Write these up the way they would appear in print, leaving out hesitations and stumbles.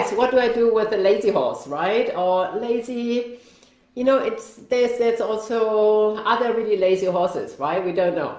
yes, what do I do with a lazy horse, right? Or lazy, there's also, are there really lazy horses, right? We don't know.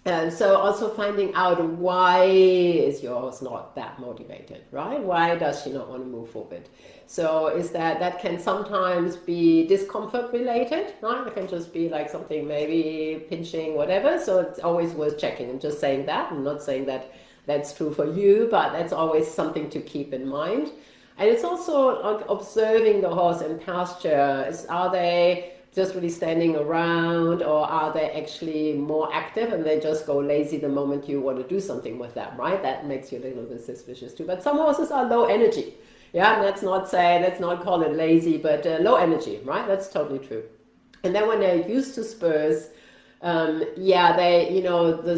And so also finding out why is your horse not that motivated, right? Why does she not want to move forward? So is that can sometimes be discomfort related, right? It can just be like something maybe pinching, whatever. So it's always worth checking. I'm just saying that. I'm not saying that that's true for you, but that's always something to keep in mind. And it's also like observing the horse in pasture. Are they just really standing around, or are they actually more active and they just go lazy the moment you want to do something with them, right? That makes you a little bit suspicious too. But some horses are low energy. Yeah, let's not call it lazy, but low energy, right? That's totally true. And then when they're used to spurs, the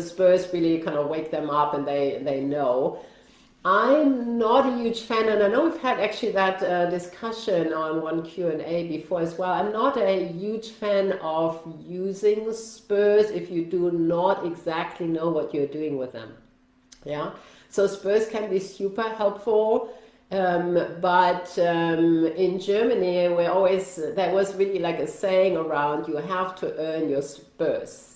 spurs really kind of wake them up and they know. I'm not a huge fan, and I know we've had actually that discussion on one Q&A before as well. I'm not a huge fan of using spurs if you do not exactly know what you're doing with them. Yeah, so spurs can be super helpful, but in Germany, there was really like a saying around, you have to earn your spurs.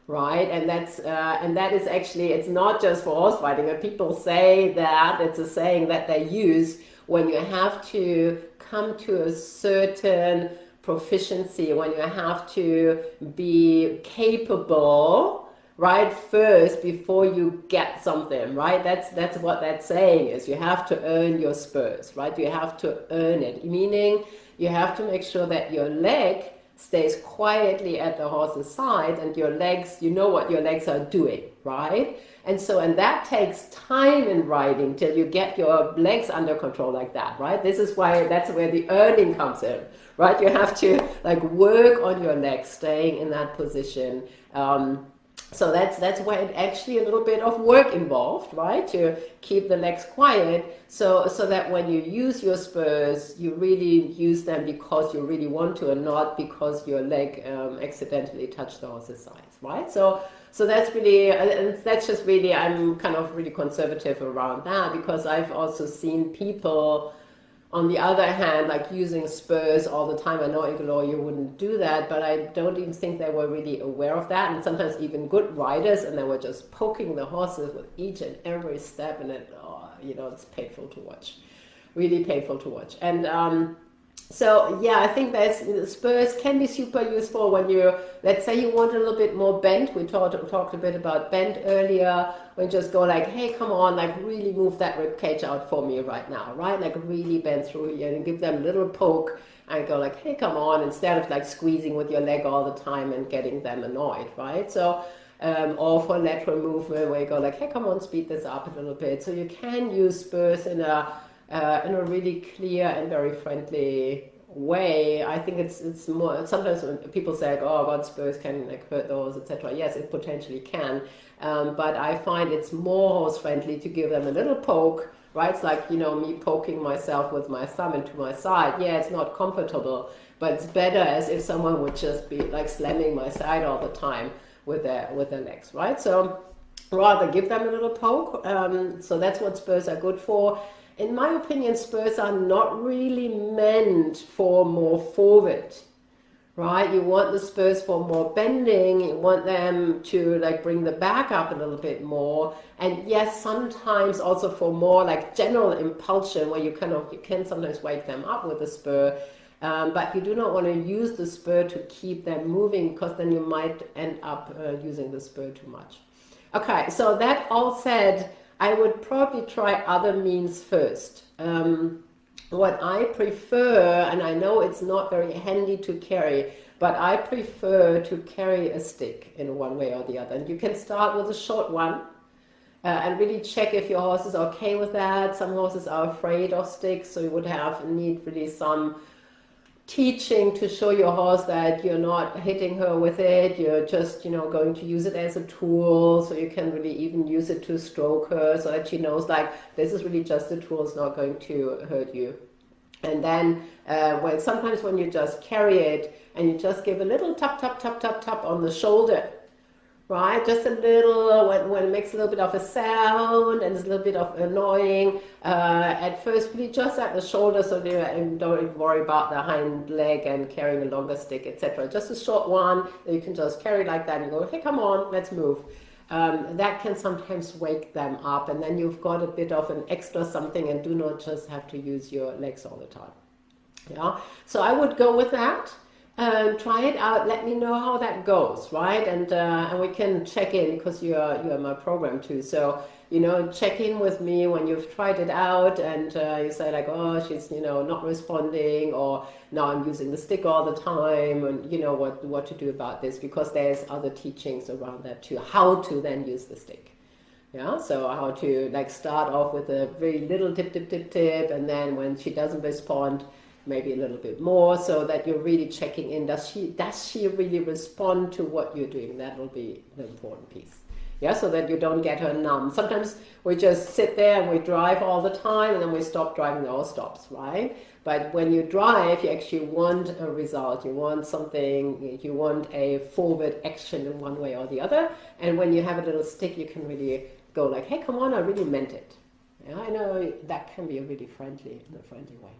Right, and that is actually, it's not just for horse riding. People say that it's a saying that they use when you have to come to a certain proficiency, when you have to be capable, right, first before you get something, right? That's what that saying is. You have to earn your spurs, right? You have to earn it, meaning you have to make sure that your leg stays quietly at the horse's side, and your legs, you know what your legs are doing, right? And that takes time in riding till you get your legs under control like that, right? That's where the earning comes in, right? You have to like work on your legs, staying in that position. So that's where it actually a little bit of work involved, right? To keep the legs quiet, so that when you use your spurs, you really use them because you really want to, and not because your leg accidentally touched the horse's sides, right? So that's really, and that's just really, I'm kind of really conservative around that, because I've also seen people, on the other hand, like using spurs all the time. I know, Igor, you wouldn't do that, but I don't even think they were really aware of that. And sometimes even good riders, and they were just poking the horses with each and every step, and it's painful to watch, really painful to watch. And so yeah, I think spurs can be super useful when let's say you want a little bit more bend. We talked a bit about bend earlier. When you just go like, hey, come on, like really move that rib cage out for me right now, right? Like really bend through here and give them a little poke and go like, hey, come on, instead of like squeezing with your leg all the time and getting them annoyed, right? So or for lateral movement where you go like, hey, come on, speed this up a little bit. So you can use spurs in a really clear and very friendly way. I think it's more, sometimes when people say like, oh God, spurs can like hurt the horse, etc. Yes, it potentially can, but I find it's more horse friendly to give them a little poke, right? It's like, me poking myself with my thumb into my side. Yeah, it's not comfortable, but it's better as if someone would just be like slamming my side all the time with their legs, right? So rather give them a little poke. So that's what spurs are good for. In my opinion, spurs are not really meant for more forward, right? You want the spurs for more bending. You want them to like bring the back up a little bit more. And yes, sometimes also for more like general impulsion, where you can sometimes wake them up with the spur. But you do not want to use the spur to keep them moving, because then you might end up using the spur too much. Okay, so that all said, I would probably try other means first. What I prefer, and I know it's not very handy to carry, but I prefer to carry a stick in one way or the other. And you can start with a short one and really check if your horse is okay with that. Some horses are afraid of sticks, so you would need really some teaching to show your horse that you're not hitting her with it, you're just going to use it as a tool, so you can really even use it to stroke her, so that she knows like this is really just a tool, it's not going to hurt you. And then sometimes when you just carry it and you just give a little tap tap tap tap tap on the shoulder, right? Just a little, when it makes a little bit of a sound and it's a little bit of annoying. At first, really just at the shoulder, so you don't even worry about the hind leg and carrying a longer stick, etc. Just a short one that you can just carry like that and go, hey, come on, let's move. That can sometimes wake them up, and then you've got a bit of an extra something and do not just have to use your legs all the time. Yeah, so I would go with that. Try it out. Let me know how that goes, right? And we can check in because you're my program too. So check in with me when you've tried it out and you say like, oh, she's not responding, or now I'm using the stick all the time, and what to do about this, because there's other teachings around that too. How to then use the stick. Yeah, so how to like start off with a very little tip, tip, tip, tip, and then when she doesn't respond, maybe a little bit more, so that you're really checking in. Does she really respond to what you're doing? That will be the important piece. Yeah, so that you don't get her numb. Sometimes we just sit there and we drive all the time, and then we stop driving, all stops, right? But when you drive, you actually want a result. You want something, you want a forward action in one way or the other. And when you have a little stick, you can really go like, hey, come on, I really meant it. Yeah, I know that can be really friendly, in a friendly way.